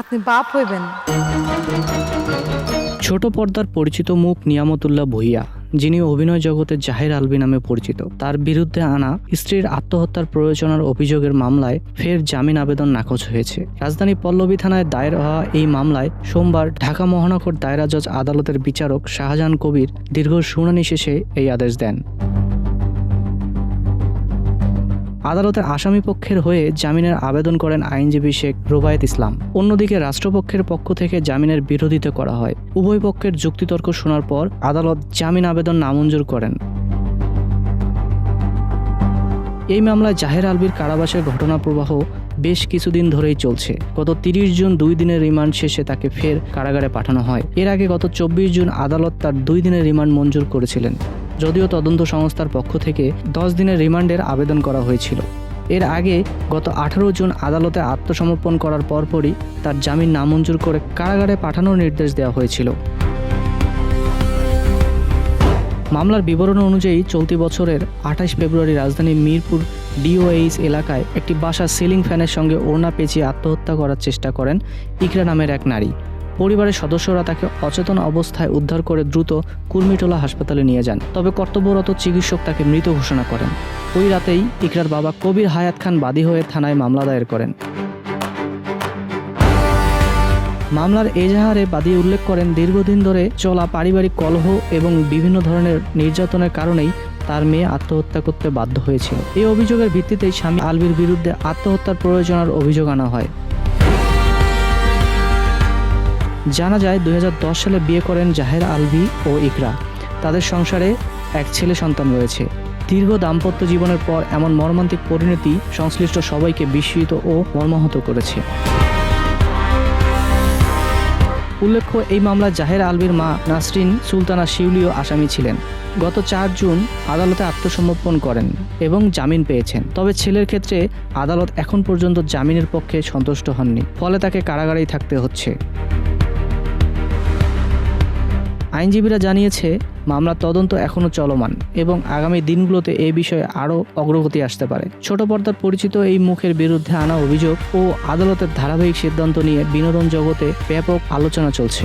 আপনি বাপ হইবেন। ছোট পর্দার পরিচিত মুখ নিয়ামতুল্লাহ ভূঁইয়া, যিনি অভিনয় জগতে জাহের আলভী নামে পরিচিত, তার বিরুদ্ধে আনা স্ত্রীর আত্মহত্যার প্ররোচনার অভিযোগের মামলায় ফের জামিন আবেদন নাকচ হয়েছে। রাজধানী পল্লবী থানায় দায়ের হওয়া এই মামলায় সোমবার ঢাকা মহানগর দায়রা জজ আদালতের বিচারক শাহজাহান কবির দীর্ঘ শুনানি শেষে এই আদেশ দেন। আদালতের আসামিপক্ষের হয়ে জামিনের আবেদন করেন আইনজীবী শেখ রুবায়েত ইসলাম। অন্যদিকে রাষ্ট্রপক্ষের পক্ষ থেকে জামিনের বিরোধিতা করা হয়। উভয় পক্ষের যুক্তিতর্ক শোনার পর আদালত জামিন আবেদন নামঞ্জুর করেন। এই মামলায় জাহের আলভীর কারাবাসের ঘটনা প্রবাহ বেশ কিছুদিন ধরেই চলছে। গত 30 জুন 2 দিনের রিমান্ড শেষে তাকে ফের কারাগারে পাঠানো হয়। এর আগে গত 24 জুন আদালত তার 2 দিনের রিমান্ড মঞ্জুর করেছিলেন, যদিও তদন্ত সংস্থার পক্ষ থেকে 10 দিনের রিমান্ডের আবেদন করা হয়েছিল। এর আগে গত 18 জুন আদালতে আত্মসমর্পণ করার পরপরই তার জামিন নামঞ্জুর করে কারাগারে পাঠানোর নির্দেশ দেওয়া হয়েছিল। মামলার বিবরণ অনুযায়ী চলতি বছরের 28 ফেব্রুয়ারি রাজধানীর মিরপুর ডিওএইচ এলাকায় একটি বাসার সিলিং ফ্যানের সঙ্গে ওড়না পেঁচিয়ে আত্মহত্যা করার চেষ্টা করেন ইকরা নামের এক নারী। পরিবারের সদস্যরা তাকে অচেতন অবস্থায় উদ্ধার করে দ্রুত কুর্মিটোলা হাসপাতালে নিয়ে যান, তবে কর্তব্যরত চিকিৎসক তাকে মৃত ঘোষণা করেন। ওই রাতেই ইকরার বাবা কবির হায়াত খান বাদী হয়ে থানায় মামলা দায়ের করেন। মামলার এজাহারে বাদী উল্লেখ করেন, দীর্ঘদিন ধরে চলা পারিবারিক কলহ এবং বিভিন্ন ধরনের নির্যাতনের কারণেই তার মেয়ে আত্মহত্যা করতে বাধ্য হয়েছিল। এই অভিযোগের ভিত্তিতেই স্বামী আলভীর বিরুদ্ধে আত্মহত্যার প্ররোচনার অভিযোগ আনা হয়। জানা যায় 2010 সালে বিয়ে করেন জাহের আলভী ও ইকরা। তাদের সংসারে এক ছেলে সন্তান রয়েছে। দীর্ঘ দাম্পত্য জীবনের পর এমন মর্মান্তিক পরিণতি সংশ্লিষ্ট সবাইকে বিস্মিত ও মর্মাহত করেছে। উল্লেখ্য, এই মামলায় জাহের আলভীর মা নাসরিন সুলতানা শিউলিও আসামি ছিলেন। গত 4 জুন আদালতে আত্মসমর্পণ করেন এবং জামিন পেয়েছেন। তবে ছেলের ক্ষেত্রে আদালত এখন পর্যন্ত জামিনের পক্ষে সন্তুষ্ট হননি, ফলে তাকে কারাগারেই থাকতে হচ্ছে। আইনজীবীরা জানিয়েছে, মামলার তদন্ত এখনও চলমান এবং আগামী দিনগুলোতে এই বিষয়ে আরও অগ্রগতি আসতে পারে। ছোট পর্দার পরিচিত এই মুখের বিরুদ্ধে আনা অভিযোগ ও আদালতের ধারাবাহিক সিদ্ধান্ত নিয়ে বিনোদন জগতে ব্যাপক আলোচনা চলছে।